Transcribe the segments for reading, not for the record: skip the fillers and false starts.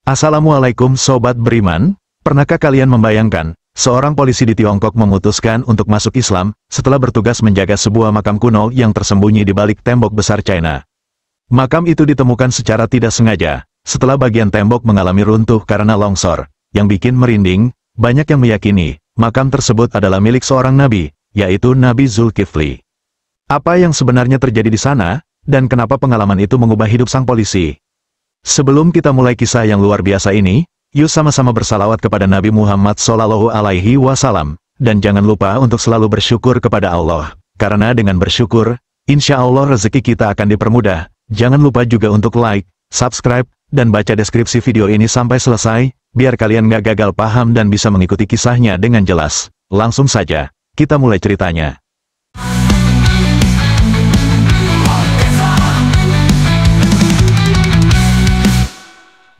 Assalamualaikum Sobat Beriman, pernahkah kalian membayangkan, seorang polisi di Tiongkok memutuskan untuk masuk Islam, setelah bertugas menjaga sebuah makam kuno yang tersembunyi di balik tembok besar China. Makam itu ditemukan secara tidak sengaja, setelah bagian tembok mengalami runtuh karena longsor. Yang bikin merinding, banyak yang meyakini, makam tersebut adalah milik seorang nabi, yaitu Nabi Zulkifli. Apa yang sebenarnya terjadi di sana, dan kenapa pengalaman itu mengubah hidup sang polisi? Sebelum kita mulai kisah yang luar biasa ini, yuk sama-sama bersalawat kepada Nabi Muhammad SAW, dan jangan lupa untuk selalu bersyukur kepada Allah, karena dengan bersyukur, insya Allah rezeki kita akan dipermudah. Jangan lupa juga untuk like, subscribe, dan baca deskripsi video ini sampai selesai, biar kalian gak gagal paham dan bisa mengikuti kisahnya dengan jelas. Langsung saja, kita mulai ceritanya.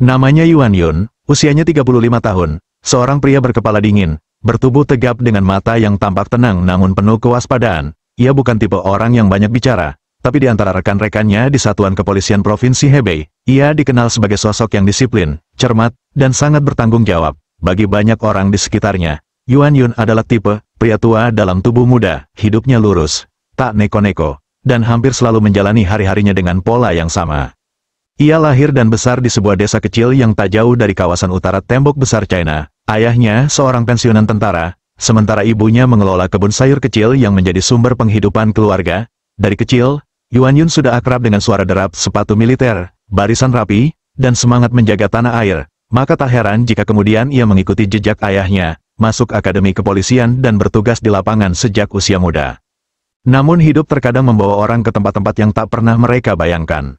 Namanya Yuan Yun, usianya 35 tahun, seorang pria berkepala dingin, bertubuh tegap dengan mata yang tampak tenang namun penuh kewaspadaan. Ia bukan tipe orang yang banyak bicara, tapi di antara rekan-rekannya di Satuan Kepolisian Provinsi Hebei, ia dikenal sebagai sosok yang disiplin, cermat, dan sangat bertanggung jawab. Bagi banyak orang di sekitarnya, Yuan Yun adalah tipe pria tua dalam tubuh muda, hidupnya lurus, tak neko-neko, dan hampir selalu menjalani hari-harinya dengan pola yang sama. Ia lahir dan besar di sebuah desa kecil yang tak jauh dari kawasan utara tembok besar China. Ayahnya seorang pensiunan tentara, sementara ibunya mengelola kebun sayur kecil yang menjadi sumber penghidupan keluarga. Dari kecil, Yuan Yun sudah akrab dengan suara derap sepatu militer, barisan rapi, dan semangat menjaga tanah air. Maka tak heran jika kemudian ia mengikuti jejak ayahnya, masuk akademi kepolisian dan bertugas di lapangan sejak usia muda. Namun hidup terkadang membawa orang ke tempat-tempat yang tak pernah mereka bayangkan.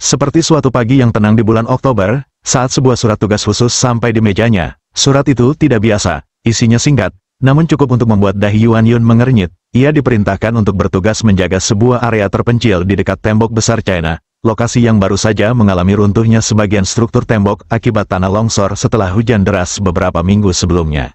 Seperti suatu pagi yang tenang di bulan Oktober, saat sebuah surat tugas khusus sampai di mejanya. Surat itu tidak biasa, isinya singkat, namun cukup untuk membuat dahi Yuan Yun mengernyit. Ia diperintahkan untuk bertugas menjaga sebuah area terpencil di dekat tembok besar China, lokasi yang baru saja mengalami runtuhnya sebagian struktur tembok akibat tanah longsor setelah hujan deras beberapa minggu sebelumnya.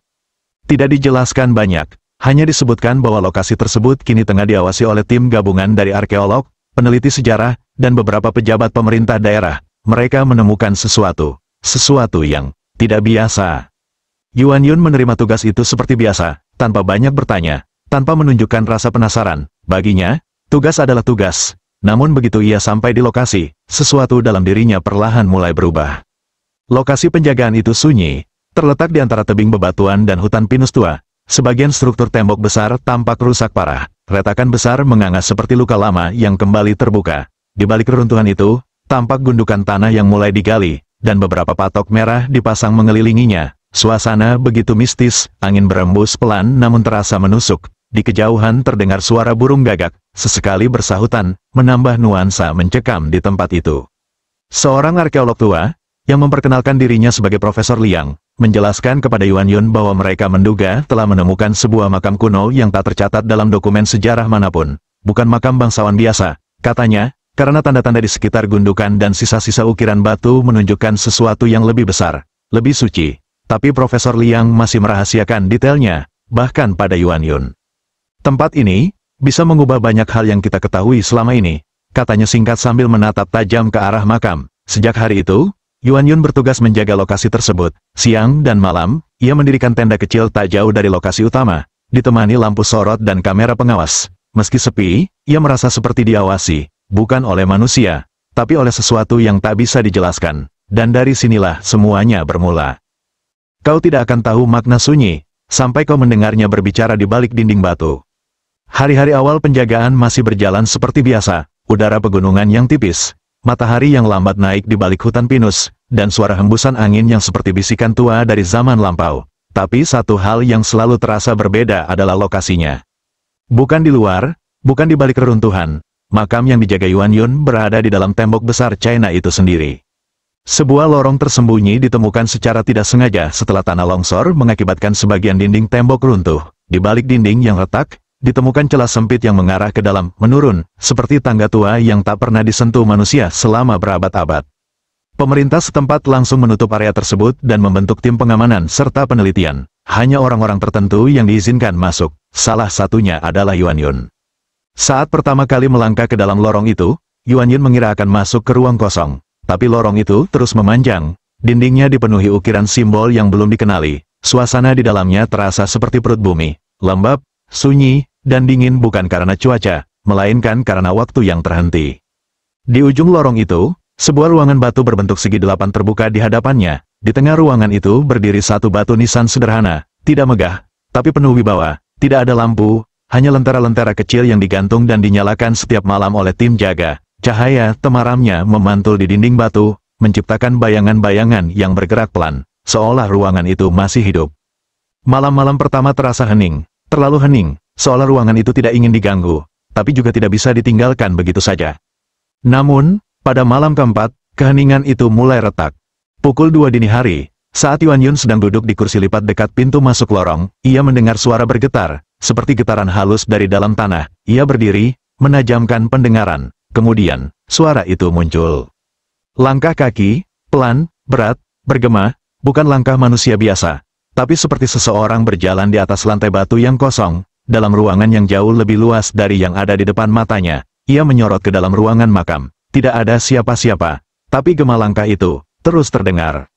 Tidak dijelaskan banyak, hanya disebutkan bahwa lokasi tersebut kini tengah diawasi oleh tim gabungan dari arkeolog, peneliti sejarah, dan beberapa pejabat pemerintah daerah. Mereka menemukan sesuatu yang tidak biasa. Yuan Yun menerima tugas itu seperti biasa, tanpa banyak bertanya, tanpa menunjukkan rasa penasaran. Baginya, tugas adalah tugas. Namun begitu ia sampai di lokasi, sesuatu dalam dirinya perlahan mulai berubah. Lokasi penjagaan itu sunyi, terletak di antara tebing bebatuan dan hutan pinus tua. Sebagian struktur tembok besar tampak rusak parah. Retakan besar menganga seperti luka lama yang kembali terbuka. Di balik keruntuhan itu, tampak gundukan tanah yang mulai digali, dan beberapa patok merah dipasang mengelilinginya. Suasana begitu mistis, angin berembus pelan namun terasa menusuk. Di kejauhan terdengar suara burung gagak, sesekali bersahutan, menambah nuansa mencekam di tempat itu. Seorang arkeolog tua, yang memperkenalkan dirinya sebagai Profesor Liang, menjelaskan kepada Yuan Yun bahwa mereka menduga telah menemukan sebuah makam kuno yang tak tercatat dalam dokumen sejarah manapun. Bukan makam bangsawan biasa, katanya, karena tanda-tanda di sekitar gundukan dan sisa-sisa ukiran batu menunjukkan sesuatu yang lebih besar, lebih suci. Tapi Profesor Liang masih merahasiakan detailnya, bahkan pada Yuan Yun. Tempat ini bisa mengubah banyak hal yang kita ketahui selama ini, katanya singkat sambil menatap tajam ke arah makam. Sejak hari itu, Yuan Yun bertugas menjaga lokasi tersebut. Siang dan malam, ia mendirikan tenda kecil tak jauh dari lokasi utama, ditemani lampu sorot dan kamera pengawas. Meski sepi, ia merasa seperti diawasi, bukan oleh manusia, tapi oleh sesuatu yang tak bisa dijelaskan. Dan dari sinilah semuanya bermula. Kau tidak akan tahu makna sunyi, sampai kau mendengarnya berbicara di balik dinding batu. Hari-hari awal penjagaan masih berjalan seperti biasa, udara pegunungan yang tipis, matahari yang lambat naik di balik hutan pinus, dan suara hembusan angin yang seperti bisikan tua dari zaman lampau. Tapi satu hal yang selalu terasa berbeda adalah lokasinya. Bukan di luar, bukan di balik reruntuhan. Makam yang dijaga Yuan Yun berada di dalam tembok besar China itu sendiri. Sebuah lorong tersembunyi ditemukan secara tidak sengaja setelah tanah longsor mengakibatkan sebagian dinding tembok runtuh. Di balik dinding yang retak, ditemukan celah sempit yang mengarah ke dalam, menurun, seperti tangga tua yang tak pernah disentuh manusia selama berabad-abad. Pemerintah setempat langsung menutup area tersebut dan membentuk tim pengamanan serta penelitian. Hanya orang-orang tertentu yang diizinkan masuk, salah satunya adalah Yuan Yun. Saat pertama kali melangkah ke dalam lorong itu, Yuan Yun mengira akan masuk ke ruang kosong. Tapi lorong itu terus memanjang, Dindingnya dipenuhi ukiran simbol yang belum dikenali. Suasana di dalamnya terasa seperti perut bumi, lembab, sunyi, dan dingin bukan karena cuaca, melainkan karena waktu yang terhenti. Di ujung lorong itu, sebuah ruangan batu berbentuk segi delapan terbuka di hadapannya. Di tengah ruangan itu berdiri satu batu nisan sederhana, tidak megah, tapi penuh wibawa. Tidak ada lampu, hanya lentera-lentera kecil yang digantung dan dinyalakan setiap malam oleh tim jaga. Cahaya temaramnya memantul di dinding batu, menciptakan bayangan-bayangan yang bergerak pelan, seolah ruangan itu masih hidup. Malam-malam pertama terasa hening, terlalu hening, seolah ruangan itu tidak ingin diganggu, tapi juga tidak bisa ditinggalkan begitu saja. Namun, pada malam keempat, keheningan itu mulai retak. Pukul 2 dini hari, saat Yuan Yun sedang duduk di kursi lipat dekat pintu masuk lorong, ia mendengar suara bergetar, seperti getaran halus dari dalam tanah. Ia berdiri, menajamkan pendengaran. Kemudian, suara itu muncul. Langkah kaki, pelan, berat, bergema, bukan langkah manusia biasa, tapi seperti seseorang berjalan di atas lantai batu yang kosong, dalam ruangan yang jauh lebih luas dari yang ada di depan matanya. Ia menyorot ke dalam ruangan makam. Tidak ada siapa-siapa, tapi gema langkah itu terus terdengar.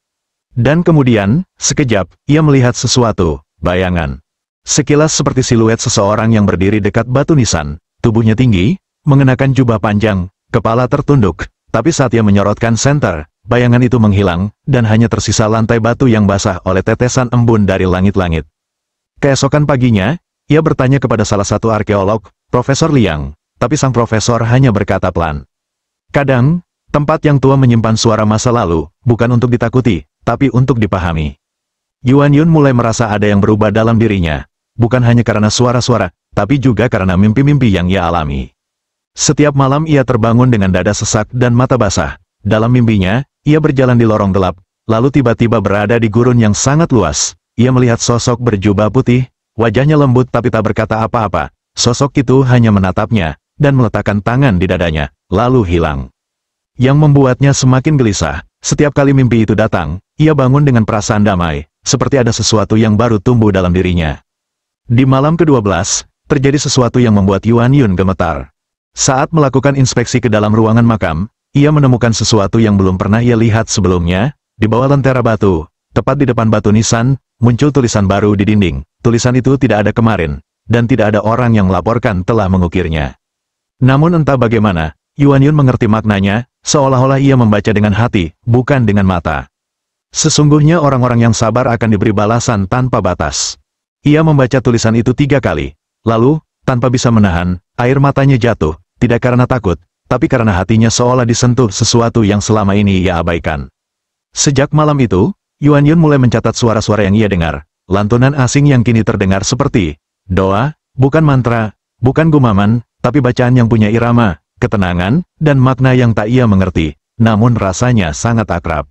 Dan kemudian, sekejap, ia melihat sesuatu, bayangan. Sekilas seperti siluet seseorang yang berdiri dekat batu nisan, tubuhnya tinggi, mengenakan jubah panjang, kepala tertunduk, tapi saat ia menyorotkan senter, bayangan itu menghilang, dan hanya tersisa lantai batu yang basah oleh tetesan embun dari langit-langit. Keesokan paginya, ia bertanya kepada salah satu arkeolog, Profesor Liang, tapi sang profesor hanya berkata pelan. Kadang, tempat yang tua menyimpan suara masa lalu, bukan untuk ditakuti, tapi untuk dipahami. Yuan Yun mulai merasa ada yang berubah dalam dirinya, bukan hanya karena suara-suara, tapi juga karena mimpi-mimpi yang ia alami. Setiap malam ia terbangun dengan dada sesak dan mata basah. Dalam mimpinya, ia berjalan di lorong gelap, lalu tiba-tiba berada di gurun yang sangat luas. Ia melihat sosok berjubah putih, wajahnya lembut tapi tak berkata apa-apa. Sosok itu hanya menatapnya, dan meletakkan tangan di dadanya, lalu hilang. Yang membuatnya semakin gelisah, setiap kali mimpi itu datang, ia bangun dengan perasaan damai, seperti ada sesuatu yang baru tumbuh dalam dirinya. Di malam ke-12, terjadi sesuatu yang membuat Yuan Yun gemetar. Saat melakukan inspeksi ke dalam ruangan makam, ia menemukan sesuatu yang belum pernah ia lihat sebelumnya. Di bawah lentera batu, tepat di depan batu nisan, muncul tulisan baru di dinding. Tulisan itu tidak ada kemarin, dan tidak ada orang yang melaporkan telah mengukirnya. Namun entah bagaimana, Yuan Yun mengerti maknanya, seolah-olah ia membaca dengan hati, bukan dengan mata. Sesungguhnya orang-orang yang sabar akan diberi balasan tanpa batas. Ia membaca tulisan itu 3 kali, lalu, tanpa bisa menahan, air matanya jatuh, tidak karena takut, tapi karena hatinya seolah disentuh sesuatu yang selama ini ia abaikan. Sejak malam itu, Yuan Yun mulai mencatat suara-suara yang ia dengar, lantunan asing yang kini terdengar seperti doa, bukan mantra, bukan gumaman, tapi bacaan yang punya irama, ketenangan, dan makna yang tak ia mengerti, namun rasanya sangat akrab.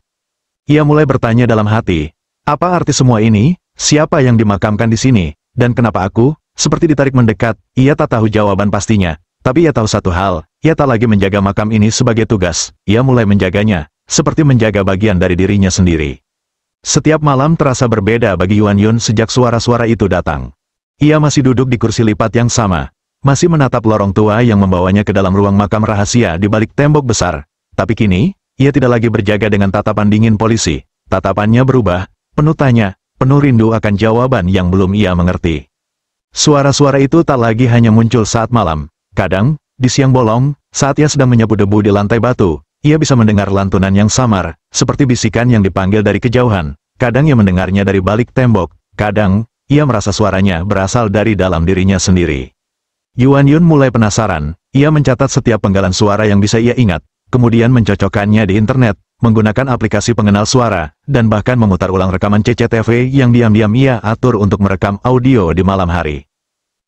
Ia mulai bertanya dalam hati, apa arti semua ini? Siapa yang dimakamkan di sini? Dan kenapa aku, seperti ditarik mendekat? Ia tak tahu jawaban pastinya, tapi ia tahu satu hal, ia tak lagi menjaga makam ini sebagai tugas, ia mulai menjaganya, seperti menjaga bagian dari dirinya sendiri. Setiap malam terasa berbeda bagi Yuan Yun sejak suara-suara itu datang. Ia masih duduk di kursi lipat yang sama, masih menatap lorong tua yang membawanya ke dalam ruang makam rahasia di balik tembok besar. Tapi kini, ia tidak lagi berjaga dengan tatapan dingin polisi. Tatapannya berubah, penuh tanya, penuh rindu akan jawaban yang belum ia mengerti. Suara-suara itu tak lagi hanya muncul saat malam. Kadang, di siang bolong, saat ia sedang menyapu debu di lantai batu, ia bisa mendengar lantunan yang samar, seperti bisikan yang dipanggil dari kejauhan. Kadang ia mendengarnya dari balik tembok, kadang, ia merasa suaranya berasal dari dalam dirinya sendiri. Yuan Yun mulai penasaran, ia mencatat setiap penggalan suara yang bisa ia ingat, kemudian mencocokkannya di internet, menggunakan aplikasi pengenal suara, dan bahkan memutar ulang rekaman CCTV yang diam-diam ia atur untuk merekam audio di malam hari.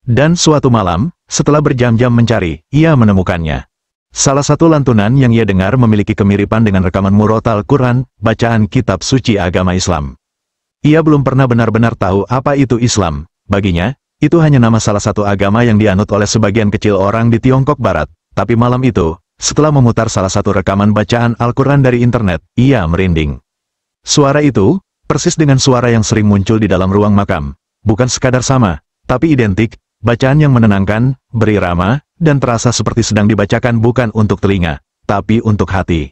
Dan suatu malam, setelah berjam-jam mencari, ia menemukannya. Salah satu lantunan yang ia dengar memiliki kemiripan dengan rekaman murotal Quran, bacaan kitab suci agama Islam. Ia belum pernah benar-benar tahu apa itu Islam, baginya, itu hanya nama salah satu agama yang dianut oleh sebagian kecil orang di Tiongkok Barat. Tapi malam itu, setelah memutar salah satu rekaman bacaan Al-Quran dari internet, ia merinding. Suara itu, persis dengan suara yang sering muncul di dalam ruang makam. Bukan sekadar sama, tapi identik, bacaan yang menenangkan, berirama, dan terasa seperti sedang dibacakan bukan untuk telinga, tapi untuk hati.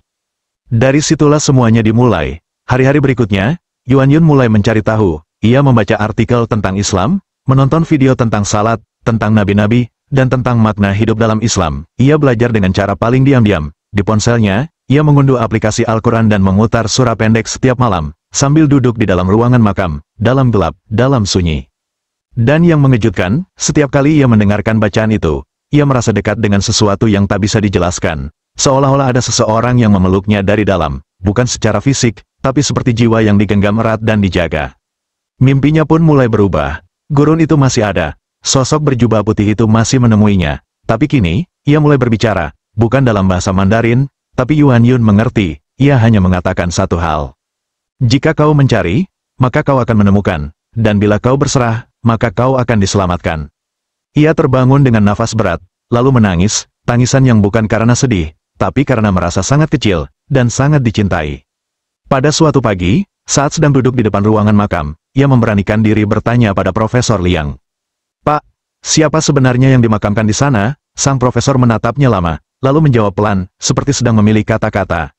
Dari situlah semuanya dimulai. Hari-hari berikutnya, Yuan Yun mulai mencari tahu. Ia membaca artikel tentang Islam, menonton video tentang salat, tentang nabi-nabi, dan tentang makna hidup dalam Islam. Ia belajar dengan cara paling diam-diam. Di ponselnya, ia mengunduh aplikasi Al-Quran dan memutar surah pendek setiap malam, sambil duduk di dalam ruangan makam, dalam gelap, dalam sunyi. Dan yang mengejutkan, setiap kali ia mendengarkan bacaan itu, ia merasa dekat dengan sesuatu yang tak bisa dijelaskan. Seolah-olah ada seseorang yang memeluknya dari dalam, bukan secara fisik, tapi seperti jiwa yang digenggam erat dan dijaga. Mimpinya pun mulai berubah. Gurun itu masih ada. Sosok berjubah putih itu masih menemuinya. Tapi kini, ia mulai berbicara, bukan dalam bahasa Mandarin, tapi Yuan Yun mengerti. Ia hanya mengatakan satu hal. Jika kau mencari, maka kau akan menemukan. Dan bila kau berserah, maka kau akan diselamatkan. Ia terbangun dengan nafas berat, lalu menangis, tangisan yang bukan karena sedih, tapi karena merasa sangat kecil, dan sangat dicintai. Pada suatu pagi, saat sedang duduk di depan ruangan makam, ia memberanikan diri bertanya pada Profesor Liang. Pak, siapa sebenarnya yang dimakamkan di sana? Sang profesor menatapnya lama, lalu menjawab pelan, seperti sedang memilih kata-kata.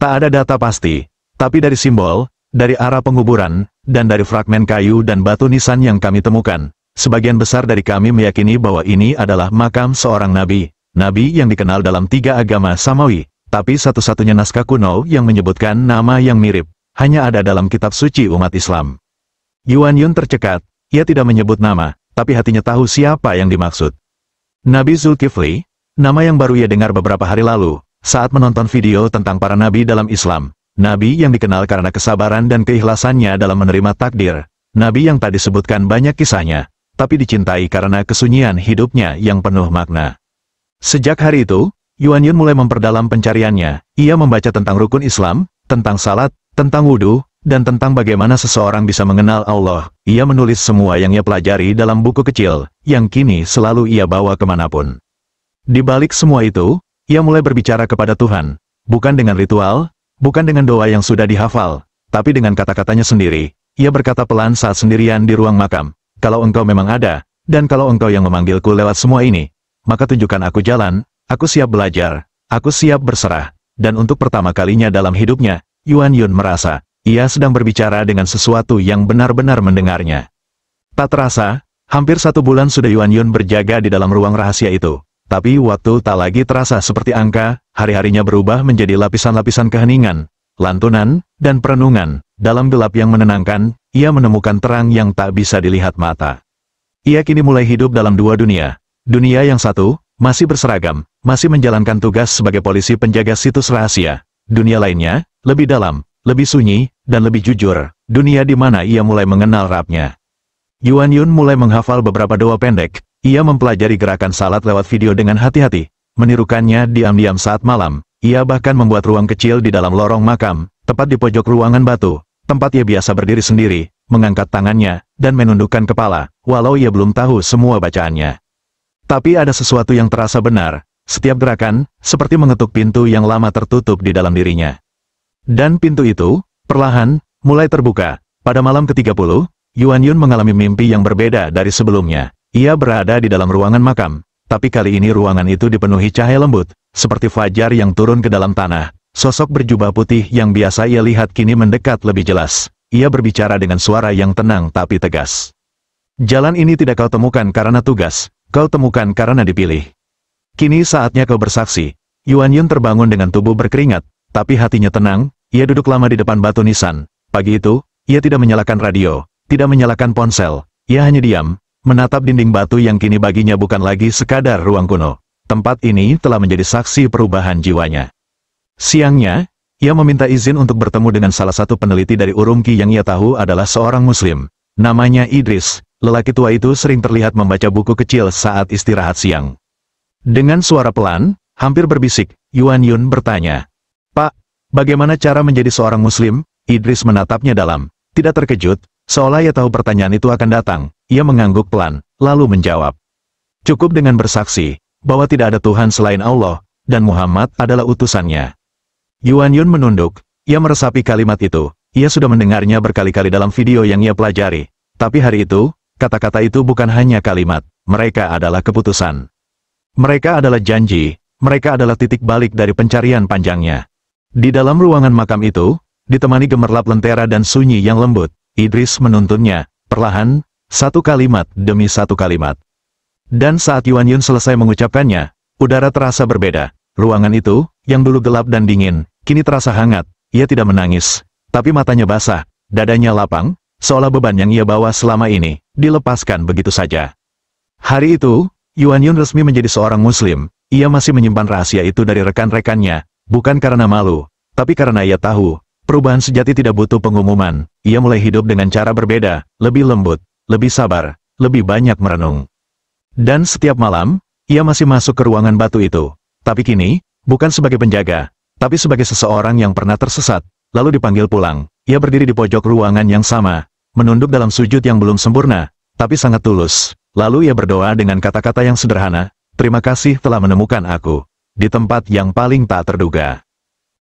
Tak ada data pasti, tapi dari simbol, dari arah penguburan, dan dari fragmen kayu dan batu nisan yang kami temukan, sebagian besar dari kami meyakini bahwa ini adalah makam seorang nabi, nabi yang dikenal dalam 3 agama Samawi, tapi satu-satunya naskah kuno yang menyebutkan nama yang mirip, hanya ada dalam kitab suci umat Islam. Yuan Yun tercekat, ia tidak menyebut nama, tapi hatinya tahu siapa yang dimaksud. Nabi Zulkifli, nama yang baru ia dengar beberapa hari lalu, saat menonton video tentang para nabi dalam Islam. Nabi yang dikenal karena kesabaran dan keikhlasannya dalam menerima takdir. Nabi yang tak disebutkan banyak kisahnya, tapi dicintai karena kesunyian hidupnya yang penuh makna. Sejak hari itu, Yuan Yun mulai memperdalam pencariannya. Ia membaca tentang rukun Islam, tentang salat, tentang wudhu, dan tentang bagaimana seseorang bisa mengenal Allah. Ia menulis semua yang ia pelajari dalam buku kecil, yang kini selalu ia bawa kemanapun. Di balik semua itu, ia mulai berbicara kepada Tuhan, bukan dengan ritual, bukan dengan doa yang sudah dihafal, tapi dengan kata-katanya sendiri. Ia berkata pelan saat sendirian di ruang makam, kalau engkau memang ada, dan kalau engkau yang memanggilku lewat semua ini, maka tunjukkan aku jalan, aku siap belajar, aku siap berserah. Dan untuk pertama kalinya dalam hidupnya, Yuan Yun merasa, ia sedang berbicara dengan sesuatu yang benar-benar mendengarnya. Tak terasa, hampir 1 bulan sudah Yuan Yun berjaga di dalam ruang rahasia itu. Tapi waktu tak lagi terasa seperti angka, hari-harinya berubah menjadi lapisan-lapisan keheningan, lantunan, dan perenungan. Dalam gelap yang menenangkan, ia menemukan terang yang tak bisa dilihat mata. Ia kini mulai hidup dalam 2 dunia. Dunia yang satu, masih berseragam, masih menjalankan tugas sebagai polisi penjaga situs rahasia. Dunia lainnya, lebih dalam, lebih sunyi, dan lebih jujur, dunia di mana ia mulai mengenal Rabb-nya. Yuan Yun mulai menghafal beberapa doa pendek, ia mempelajari gerakan salat lewat video dengan hati-hati, menirukannya diam-diam saat malam, ia bahkan membuat ruang kecil di dalam lorong makam, tepat di pojok ruangan batu, tempat ia biasa berdiri sendiri, mengangkat tangannya, dan menundukkan kepala, walau ia belum tahu semua bacaannya. Tapi ada sesuatu yang terasa benar, setiap gerakan, seperti mengetuk pintu yang lama tertutup di dalam dirinya. Dan pintu itu, perlahan, mulai terbuka. Pada malam ke-30, Yuan Yun mengalami mimpi yang berbeda dari sebelumnya. Ia berada di dalam ruangan makam, tapi kali ini ruangan itu dipenuhi cahaya lembut, seperti fajar yang turun ke dalam tanah. Sosok berjubah putih yang biasa ia lihat kini mendekat lebih jelas. Ia berbicara dengan suara yang tenang tapi tegas. Jalan ini tidak kau temukan karena tugas, kau temukan karena dipilih. Kini saatnya kau bersaksi. Yuan Yun terbangun dengan tubuh berkeringat, tapi hatinya tenang. Ia duduk lama di depan batu nisan. Pagi itu, ia tidak menyalakan radio, tidak menyalakan ponsel. Ia hanya diam, menatap dinding batu yang kini baginya bukan lagi sekadar ruang kuno. Tempat ini telah menjadi saksi perubahan jiwanya. Siangnya, ia meminta izin untuk bertemu dengan salah satu peneliti dari Urumqi yang ia tahu adalah seorang Muslim. Namanya Idris. Lelaki tua itu sering terlihat membaca buku kecil saat istirahat siang. Dengan suara pelan, hampir berbisik, Yuan Yun bertanya, "Pak, bagaimana cara menjadi seorang Muslim?" Idris menatapnya dalam, tidak terkejut, seolah ia tahu pertanyaan itu akan datang. Ia mengangguk pelan, lalu menjawab, "Cukup dengan bersaksi bahwa tidak ada Tuhan selain Allah, dan Muhammad adalah utusannya." Yuan Yun menunduk, ia meresapi kalimat itu. Ia sudah mendengarnya berkali-kali dalam video yang ia pelajari. Tapi hari itu, kata-kata itu bukan hanya kalimat, mereka adalah keputusan. Mereka adalah janji, mereka adalah titik balik dari pencarian panjangnya. Di dalam ruangan makam itu, ditemani gemerlap lentera dan sunyi yang lembut. Idris menuntunnya, perlahan, satu kalimat demi satu kalimat. Dan saat Yuan Yun selesai mengucapkannya, udara terasa berbeda. Ruangan itu, yang dulu gelap dan dingin, kini terasa hangat. Ia tidak menangis, tapi matanya basah, dadanya lapang, seolah beban yang ia bawa selama ini, dilepaskan begitu saja. Hari itu, Yuan Yun resmi menjadi seorang muslim. Ia masih menyimpan rahasia itu dari rekan-rekannya, bukan karena malu, tapi karena ia tahu, perubahan sejati tidak butuh pengumuman. Ia mulai hidup dengan cara berbeda, lebih lembut, lebih sabar, lebih banyak merenung. Dan setiap malam, ia masih masuk ke ruangan batu itu. Tapi kini, bukan sebagai penjaga, tapi sebagai seseorang yang pernah tersesat, lalu dipanggil pulang. Ia berdiri di pojok ruangan yang sama, menunduk dalam sujud yang belum sempurna, tapi sangat tulus. Lalu ia berdoa dengan kata-kata yang sederhana, "Terima kasih telah menemukan aku di tempat yang paling tak terduga."